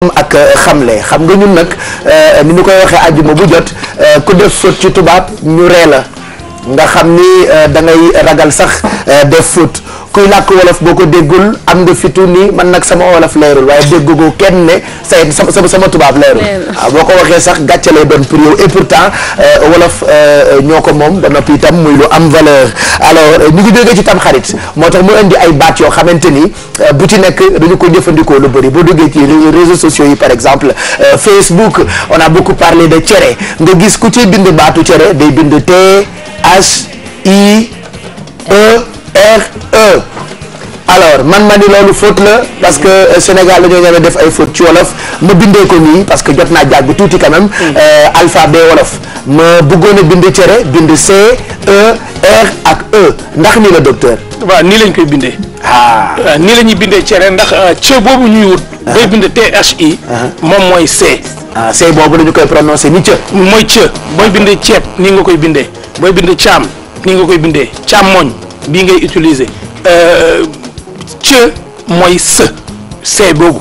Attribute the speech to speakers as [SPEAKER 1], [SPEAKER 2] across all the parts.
[SPEAKER 1] ak xamle xam nga ñun nag ni ñu koy waxee àjjuma bu jot ku def faute ci tubaab ñu ree la nga xam ni da ngay ragal sax def faute kuy làkk wolof boo ko déggul am nga fitu ni man nag sama wolof leerul waaye déggugoo kenn ne sama tubaab leerul waaw boo ko waxee sax gàcce lay doon pour yow et pourtant wolof ñoo ko moom ba noppi itam muy lu am valeur. alors ñu ngi jógee ci tam xarit moo tax mu indi ay baat yoo xamante ni bu ci nekk dañu ko jëfandikoo lu bëri boo duggee ci réseaux sociaux yi par exemple Facebook on a beaucoup parlé de cere nga gis ku ci bind baatu cere day bind THIERE. alors man ma ni loolu faute la parce que Sénégal la ñoo ñëwee def ay faute ci wolof ma bindee ko nii parce que jot naa jàng tuuti quand même alphabet wolof ma bëggoon a bind cere bind CER ak E ndax nii la docteur.
[SPEAKER 2] waaw nii lañ koy bindee. nii la ñuy bindee cere ndax ce boobu ñuy wut. day bind THI. moom mooy C.
[SPEAKER 1] C boobu la ñu koy prononcé ni cë.
[SPEAKER 2] mooy cë booy bindee ceeb nii nga koy bindee booy bindee caam nii nga koy bindee càmmoñ bii ngay utiliser. cë mooy C boobu.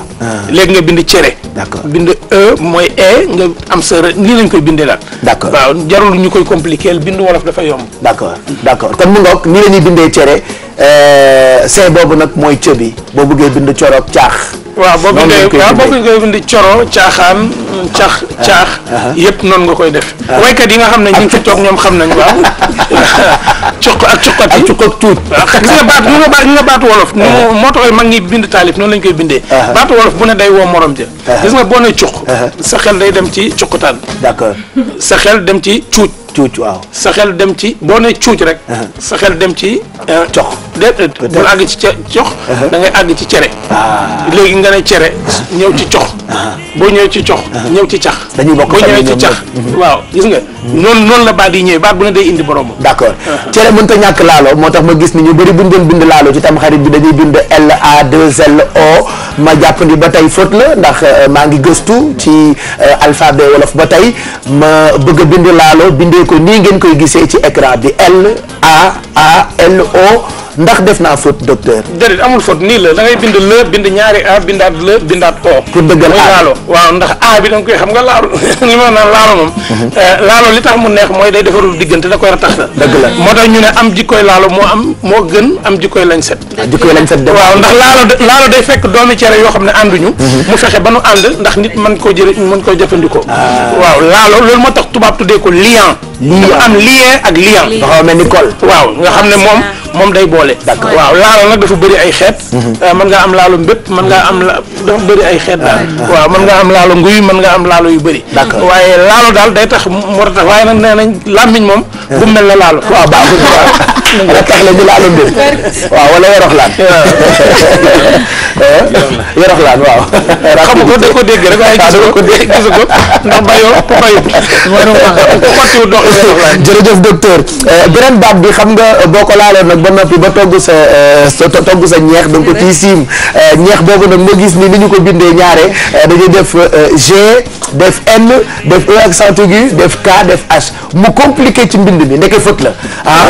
[SPEAKER 2] léegi nga bind cere.
[SPEAKER 1] d'accord
[SPEAKER 2] bind E mooy E nga am sa nii lañ koy bindee daal.
[SPEAKER 1] d'accord
[SPEAKER 2] waaw jarul ñu koy compliquer bind wolof dafa yomb.
[SPEAKER 1] d'accord kon mu ngoog nii la ñuy bindee cere C boobu nag mooy cë bi boo bëggee bind coroog caax.
[SPEAKER 2] waaw boo bindee boo koy bind coro caaxaan caax yëpp noonu nga koy def. waykat yi nga xam ne ñu ngi fi toog ñoom xam nañ waaw. cuq ak cuqati
[SPEAKER 1] cuq ak tuut.
[SPEAKER 2] gis nga baatu wolof. moo tax mag ñi bind taalif noonu lañ koy bindee. baatu wolof bu ne day woo morom ja. gis nga boo ne cuq. sa xel day dem ci cuqutaan.
[SPEAKER 1] d'accord
[SPEAKER 2] sa xel dem ci cuuc.
[SPEAKER 1] cuuc waaw.
[SPEAKER 2] sa xel dem ci boo ne cuuc rek. sa xel dem ci.
[SPEAKER 1] cox
[SPEAKER 2] déedéet bul àgg ci cox. da ngay àgg ci cere. léegi nga ne cere ñëw ci cox. boo ñëwee ci cox. ñëw ci cax.
[SPEAKER 1] dañuy bokk
[SPEAKER 2] boo ñëwee ci cax. waaw gis nga. noonu la baat yi ñëwee baat bu ne day indi borom.
[SPEAKER 1] d'accord cere mënut a ñàkk laalo moo tax ma gis ni ñu bëri buñ doon bind laalo ci tam xarit bi dañuy bind LAALO ma jàpp ni ba tey faute la ndax maa ngi gëstu ci alphabet wolof ba tey ma bëgg a bind laalo bindee ko nii ngeen koy gisee ci écran bi LAALO ndax def naa faute docteur.
[SPEAKER 2] déedéet amul faute nii la da ngay bind le bind ñaari A bindaat le bindaat O.
[SPEAKER 1] pour dëggal
[SPEAKER 2] mooy laalo waaw ndax A bi da nga koy xam nga laalo li ma naan laalo moom. laalo li tax mu neex mooy day defarul diggante da koy ratax la.
[SPEAKER 1] dëgg la
[SPEAKER 2] moo tax ñu ne am jikkoy laalo moo gën am jikkoy lañ set.
[SPEAKER 1] jikkoy lañ set
[SPEAKER 2] waaw ndax laalo day fekk doomi cere yoo xam ne ànduñu. mu fexe ba nu ànd ndax nit mën koo jëfandikoo. waaw laalo loolu moo tax tubaab tuddee ko liant. dafa am lien ak liant.
[SPEAKER 1] dafa mel ni kol.
[SPEAKER 2] waaw nga xam ne moom day boole.
[SPEAKER 1] d'accord
[SPEAKER 2] waaw laalo nag dafa bëri ay xeet. mën ngaa am laalo mbépp mën ngaa am dafa bëri ay xeet daal. waaw mën ngaa am laalo nguy mën nga am laalo yu bëri.
[SPEAKER 1] d'accord
[SPEAKER 2] waaye laalo daal day tax mu tax waaye nag nee nañ làmmiñ moom. bu mel ne laalo.
[SPEAKER 1] waaw baaxul waaw. nga tax la ñu laalo mbir. waaw wala yoroxlaan. yoroxlaan waaw.
[SPEAKER 2] xam nga da ko dégg rek waaye gisu ko ndax
[SPEAKER 1] jërëjëf docteur beneen baat bi xam nga boo ko laaloon nag ba noppi ba togg sa ñeex da nga ko ciy siim ñeex boobu nag ma gis ni ñu ko bindee ñaare dañuy def G def N def E accent aigu def K def H mu compliqué ci mbind mi ndeke faute la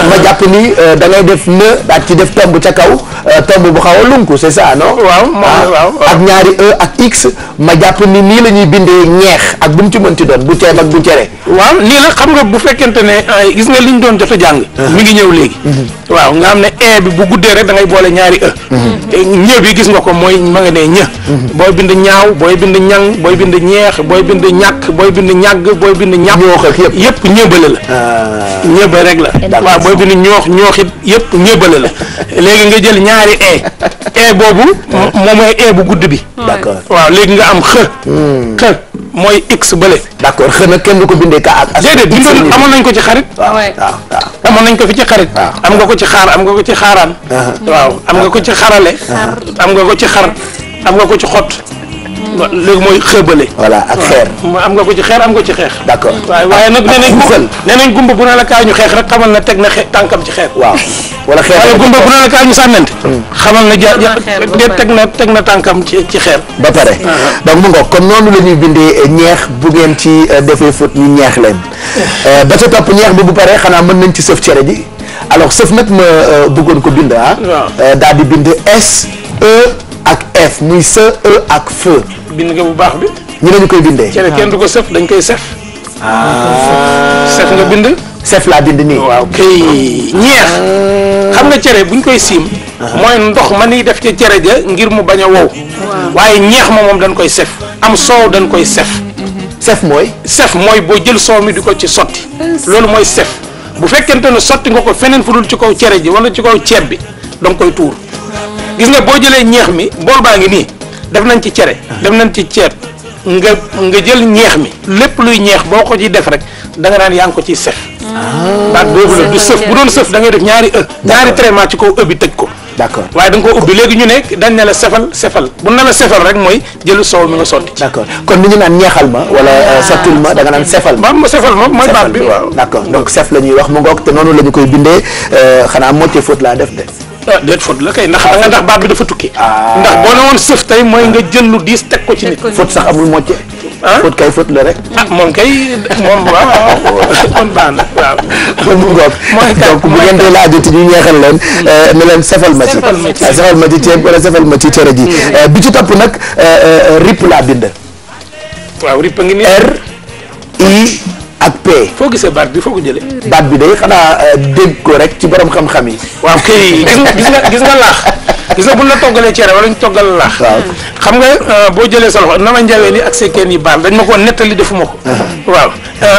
[SPEAKER 1] ma jàpp ni da ngay def ne daal ci def tomb ca kaw tomb bu xaw a lunku c'est ça non.
[SPEAKER 2] waaw
[SPEAKER 1] ak ñaari E ak X ma jàpp ni nii la ñuy bindee ñeex ak bu mu ci mënti doon bu ceeb ak bu cere.
[SPEAKER 2] waaw nii la xam nga bu fekkente ne gis nga li ñu doon jot a jàng. mi ngi ñëw léegi. waaw nga xam ne E bi bu guddee rek da ngay boole ñaari E. ñë bi gis nga ko mooy ma nga ne ñë. booy bind ñaaw booy bind ñang booy bind ñeex booy bind ñàkk booy bind ñàgg booy bind ñàpp.
[SPEAKER 1] ñoox ak
[SPEAKER 2] yëpp ñëbale la. ñëba rek la. waaw booy bind ñooxit yëpp ñëbale la. léegi nga jël ñaari E boobu. moom mooy E bu gudd bi.
[SPEAKER 1] d'accord
[SPEAKER 2] waaw léegi nga am xë mooy X bële.
[SPEAKER 1] d'accord xëy na kenn du ko bindee ka ak.
[SPEAKER 2] déedéet bindoon amoon nañ ko ci xarit.
[SPEAKER 1] waaw
[SPEAKER 2] amoon nañ ko fi ci xarit. am nga ko ci xaar am nga ko ci xaaraan. waaw am nga ko ci xarale. am nga ko ci xar am nga ko ci xott. léegi mooy xëbale.
[SPEAKER 1] voilà ak xeer.
[SPEAKER 2] am nga ko ci xeer am nga ci xeex.
[SPEAKER 1] d'accord
[SPEAKER 2] waaye nag nee nañ gumba bu ne la kaay ñu xeex rek xamal na teg na tànkam ci xeer.
[SPEAKER 1] waaw wala xeer
[SPEAKER 2] waaye gumba bu ne la kaay ñu sànnante. xamal na teg na tànkam ci xeer.
[SPEAKER 1] ba pare donc mu ngoog kon noonu la ñuy bindee ñeex bu ngeen ci defee faute ñu ñeex leen ba ca topp ñeex bi bu paree xanaa mën nañ ci sëf cere ji alors sëf nag ma bëggoon ko bind daal di bind SE ak F muy se e ak feu.
[SPEAKER 2] bind nga bu baax bi.
[SPEAKER 1] ñu ne ñu koy bindee.
[SPEAKER 2] cere kenn du ko sëf dañ koy sef. sef nga bind.
[SPEAKER 1] sef laa bind nii.
[SPEAKER 2] waaw kay ñeex. xam nga cere buñ koy siim. mooy ndox ma niy def ca cere ja ngir mu bañ a wow. waaye ñeex ma moom dañ koy sef. am soow dañ koy sef.
[SPEAKER 1] sef mooy.
[SPEAKER 2] sef mooy boo jël soow mi di ko ci sotti. loolu mooy sef bu fekkente ne sotti nga ko feneen fu dul ci kaw cere ji wala ci kaw ceeb bi da nga koy tuur. gis nga boo jëlee ñeex mi bool baa ngi nii def nañ ci cere. def nañ ci ceeb nga jël ñeex mi lépp luy ñeex boo ko ci def rek da nga naan yaa ngi ko ciy sef. baat boobu la du sëf bu doon sëf da ngay def ñaari ñaari traitement ci kaw bi tëj ko.
[SPEAKER 1] d'accord
[SPEAKER 2] waaye da nga koo ubbi léegi ñu ne dañ ne la sefal bu ne la sefal rek mooy jël soow mi nga sotti.
[SPEAKER 1] d'accord kon ni ñu naan ñeexal ma wala sottil ma da nga naan sefal ma.
[SPEAKER 2] ma sefal ma mooy baat bi waaw.
[SPEAKER 1] d'accord donc sef la ñuy wax mu ngoog te noonu la ñu koy bindee xanaa moitié faute laa def de.
[SPEAKER 2] ah déet faute la kay ndax baat bi dafa tukki. ndax boo ne woon sëf tey mooy nga jël lu diis teg ko ci nit.
[SPEAKER 1] faute sax amul moitié. faute kay faute la rek.
[SPEAKER 2] moom kay moom waaw kon baax na waaw.
[SPEAKER 1] mu ngoog donc bu ngeen dee laajati ñu ñeexal leen ne leen sefal ma ci. sefal ma ci ceeb wala sefal ma ci cere ji. bi ci topp nag rip laa bind.
[SPEAKER 2] waaw rip a ngi nii.
[SPEAKER 1] R I ak P.
[SPEAKER 2] foo gisee baat bi foo ko jëlee.
[SPEAKER 1] baat bi day xanaa dégg ko rek ci borom xam-xam yi.
[SPEAKER 2] waaw kay gis nga laax gis nga buñ la toggalee cere wala ñu toggal laax.
[SPEAKER 1] waaw
[SPEAKER 2] xam nga boo jëlee sa loxo na ma njawee ni ak sekkeen yi baal dañ ma ko nettali defuma ko. waaw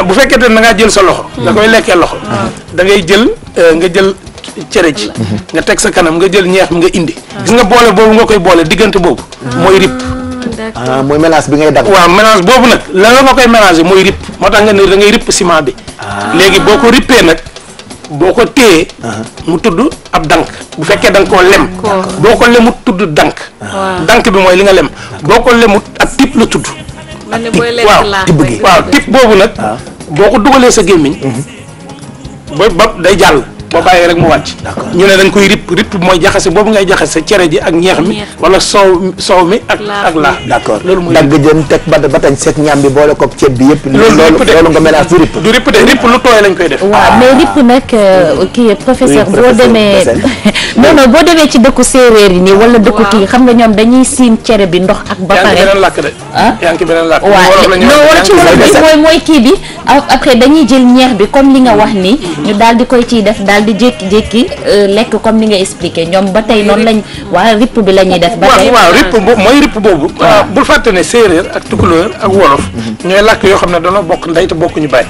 [SPEAKER 2] bu fekkee ne da ngaa jël sa loxo. da koy lekkee loxo. da ngay jël nga jël cere ji. nga teg sa kanam nga jël ñeex mi nga indi. gis nga boole boobu nga koy boole diggante boobu. mooy rip.
[SPEAKER 1] mooy mélange bi ngay dagg.
[SPEAKER 2] waaw mélange boobu nag la nga koy mélanger mooy rip moo tax nga ne da ngay rip ciment bi. léegi boo ko rippee nag boo ko téyee. mu tudd ab dank bu fekkee da nga koo lem. boo ko lemut tudd dank. dank bi mooy li nga lem boo ko lemut ab tip la tudd. waaw tip boobu nag. boo ko dugalee sa gémmiñ. ba day jàll. boo bàyyee rek mu wàcc. ñu ne dañ koy rip mooy jaxase boobu ngay jaxase cere ji ak ñeex mi wala soow mi ak laax.
[SPEAKER 1] d'accord
[SPEAKER 2] loolu mooy
[SPEAKER 1] dagg jën teg ba tañ seeg ñaam bi boole koog ceeb bi yëpp. loolu nga mélange du rip.
[SPEAKER 2] du rip de rip lu tooy lañ koy def.
[SPEAKER 3] waaw mais rip nag kii professeur boo demee non boo demee ci dëkku séeréer yi nii wala dëkku kii xam nga ñoom dañuy siim cere bi ndox ak ba pare.
[SPEAKER 2] yaa ngi beneen làkk de. yaa ngi beneen làkk.
[SPEAKER 3] waaw non wala ci wolof bi mooy kii bi après dañuy jël ñeex bi comme li nga wax ni ñu daal di koy ciy def daal di jékki-jékki lekk comme ni nga expliqué ñoom ba tey noonu lañ waa ripp bi la ñuy def. ba tey
[SPEAKER 2] waaw ripp boobu mooy ripp boobu. bul fàtte ne séeréer ak tukulóor ak wolof. ñooy làkk yoo xam ne dañoo bokk ndey te bokkuñu bàyyi.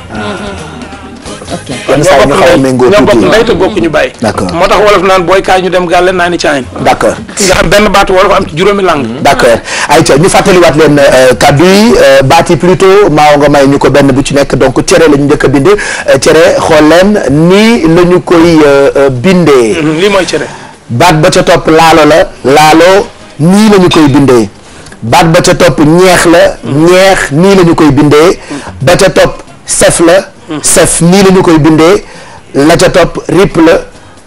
[SPEAKER 1] ok yenn saa yi ñu xaw a méngoo
[SPEAKER 2] ñoo bokk
[SPEAKER 1] tuuti.
[SPEAKER 2] ndey te bokkuñu bàyyi.
[SPEAKER 1] D'accord.
[SPEAKER 2] moo tax wolof naan booy kaay ñu dem gàlle naa ni caayin.
[SPEAKER 1] d'accord
[SPEAKER 2] nga xam benn baatu wolof am ci juróomi langue.
[SPEAKER 1] d'accord ayca ñu fàttaliwaat leen kaddu yi baat yi plutôt maa nga may ñu ko benn bu ci nekk donc cere la ñu njëkk a bind cere xool leen nii la ñu koy bindee.
[SPEAKER 2] lii mooy cere.
[SPEAKER 1] baat ba ca topp laalo la laalo nii la ñu koy bindee baat ba ca topp ñeex la ñeex nii la ñu koy bindee ba ca topp sef la sef nii la ñu koy bindee la ca topp rip la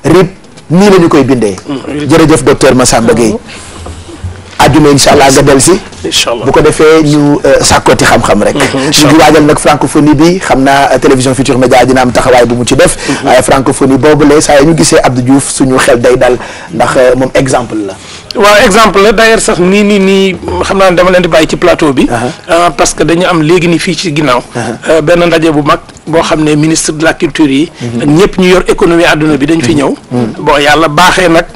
[SPEAKER 1] rip nii la ñu koy bindee. jërëjëf docteur Massamba Gueye àjjuma incha allah nga del si
[SPEAKER 2] incha allah
[SPEAKER 1] bu ko defee ñu sàkkooti xam-xam rek. ñu ngi waajal nag francophonie bi xam naa télévision Futurs Médias dina am taxawaay bu mu ci def. waaye francophonie boobule saa yi ñu gisee Abdou Diouf suñu xel day dal ndax moom exemple la.
[SPEAKER 2] waaw exemple la d'ailleurs sax nii xam naa ne dama leen di bàyyi ci plateau bi. parce que dañu am léegi ni fii ci ginnaaw. benn ndaje bu mag boo xam ne ministre de la culture yi. ak ñëpp ñu yor économie àdduna bi dañ fi ñëw. bon yàlla baaxee nag.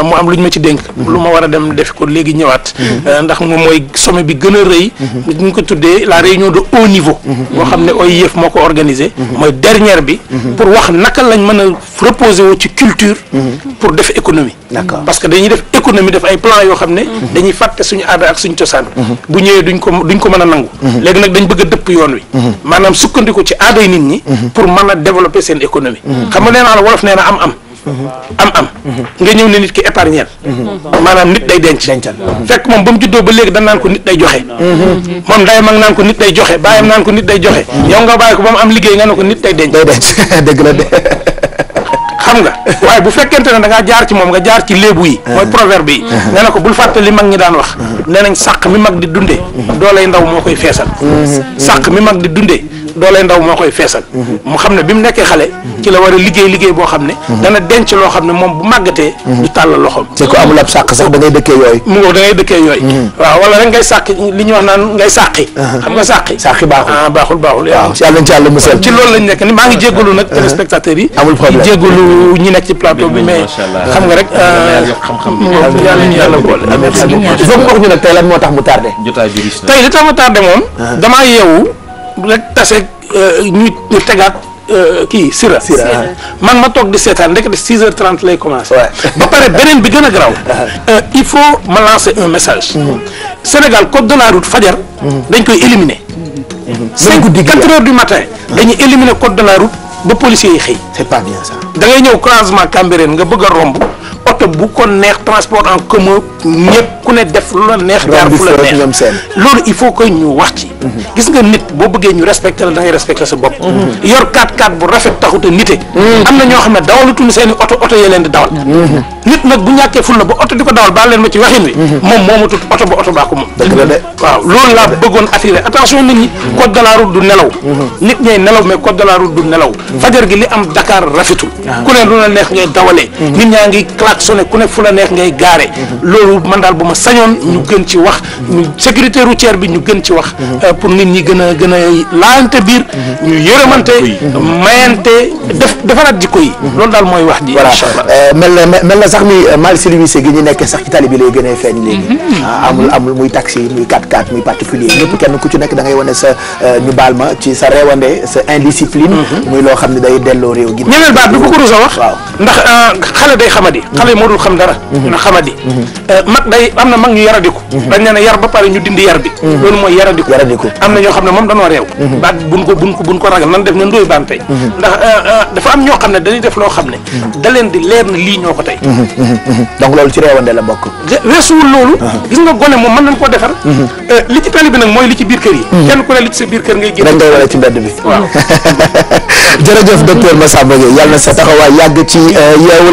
[SPEAKER 2] mu am lu ñu ma ci dénk. lu ma war a dem def ko léegi ñëwaat. ndax moom mooy sommet bi gën a rëy. ñu ko tuddee la réunion de haut niveau. boo xam ne OIF moo ko organisé. mooy dernière bi. pour wax naka lañ mën a reposer wu ci culture. pour def économie.
[SPEAKER 1] D'accord.
[SPEAKER 2] parce que dañuy def économie def ay plan yoo xam ne. dañuy fàtte suñu aada ak suñu cosaan. bu ñëwee duñ ko mën a nangu. léegi nag dañ bëgg a dëpp yoon wi. maanaam sukkandiku ci aaday nit ñi. pour mën a développer seen économie. xam nga nee naa la wolof nee na am-am. nga ñëw ne nit ki épargnel. maanaam nit day dencal. fekk moom ba mu juddoo ba léegi dañ naan ko nit day joxe. moom ndeyam ak naan ko nit day joxe baayam naan ko nit day joxe. yow nga bàyyi ko ba mu am liggéey nga ne ko nit day denc.
[SPEAKER 1] dëgg la de.
[SPEAKER 2] xam nga waaye bu fekkente ne da ngaa jaar ci moom nga jaar ci léebu yi. mooy proverbe yi. nga ne ko bul fàtte li mag ñi daan wax. nee nañ sàq mi mag di dundee. dooley ndaw moo koy feesal. sàq mi mag di dundee doole ndaw moo koy feesal mu xam ne bi mu nekkee xale ci la war a liggéey boo xam ne dana denc loo xam ne moom bu màggatee du tàllal loxoom
[SPEAKER 1] c'est que amul ab sàq sax da ngay dëkkee yooyu
[SPEAKER 2] mu ngoo da ngay dëkkee yooyu waaw wala rek ngay sàq li ñuy wax naan ngay sàqi xam nga sàqi baaxul
[SPEAKER 1] waaw yàlla nañ ci yàlla musal
[SPEAKER 2] ci loolu lañ nekk ni maa ngi jéggalu nag téléspectateurs yi
[SPEAKER 1] amul problème
[SPEAKER 2] jéggalu ñi nekk ci plateau bi mais xam nga rek yàlla ñu yàlla boole
[SPEAKER 1] il faut que wax ñu nag tey lan moo tax mu tardé
[SPEAKER 2] tey li tax mu tardé moom damaa yeewu rek tase ñu tegaat kii Sira man ma toog di seetaan ndekete 6h30 lay commencé ba pare beneen bi gën a garaaw il faut ma lancer un message Sénégal code de la route fajar dañ koy éliminer 4 heures du matin dañuy éliminer code de la route ba policiers yi xëy
[SPEAKER 1] c'est pas bien ça
[SPEAKER 2] da ngay ñëw croisement Cambérène nga bëgg a romb oto bu ko neex transport en commun ñëpp ku ne def lu la neex jaar fu la neex loolu il faut que ñu wax ci gis nga nit boo bëggee ñu respecté la da ngay respecté sa bopp yor 4x4 bu rafet taxute nite am na ñoo xam ne dawalatuñu seeni oto yee leen di dawal nit nag bu ñàkkee ful la ba oto di ko dawal baal leen ma ci waxin wi moom moomatut oto ba oto baa ko moom waaw loolu laa bëggoon attirer attention nit ñi code de la route du nelaw nit ñay nelaw mais code de la route du nelaw fajar gi li am Dakar rafetul ku ne lu la neex ngay dawalee nit ñaa ngi klaxonné ku ne fu la neex ngay gaare loolu man daal bu ma sañoon ñu gën ci wax ñu sécurité routière bi ñu gën ci wax pour nit ñi gën a laante biir ñu yërëmante mayante defaraat jikko yi loolu daal mooy wax ji
[SPEAKER 1] voilà mel na sax ni mal civilisé gi ñu nekkee sax ci tali bi lay gën a feeñ léegi amul muy taxi muy 4x4 muy particulier ñëpp kenn ku ci nekk da ngay wane sa ñu baal ma ci sa réewande sa indiscipline muy loo xam ne day delloo réew gi
[SPEAKER 2] ñeneen baat bi ko rusa wax ndax xale day xamadi xale yi moo dul xam dara na xamadi mag day am na mag ñu yaradiku dañ ne yar ba pare ñu dindi yar bi loolu mooy yaradiku am na ñoo xam ne moom danoo réew baat buñ ko ragal nan def na ndóoy baan tey ndax dafa am ñoo xam ne dañuy def loo xam ne da leen di leer na lii ñoo ko tey
[SPEAKER 1] donc loolu ci réewande la bokk
[SPEAKER 2] weesuwul loolu gis nga gone moom mën nañ koo defar li ci tali bi nag mooy li ci biir kër yi kenn ku ne li ci sa biir kër ngay génn
[SPEAKER 1] rek ngay wala ci mbedd bi
[SPEAKER 2] waaw
[SPEAKER 1] jërëjëf docteur Massamba Gueye yàlla na sa taxawaay yàgg ci yeewu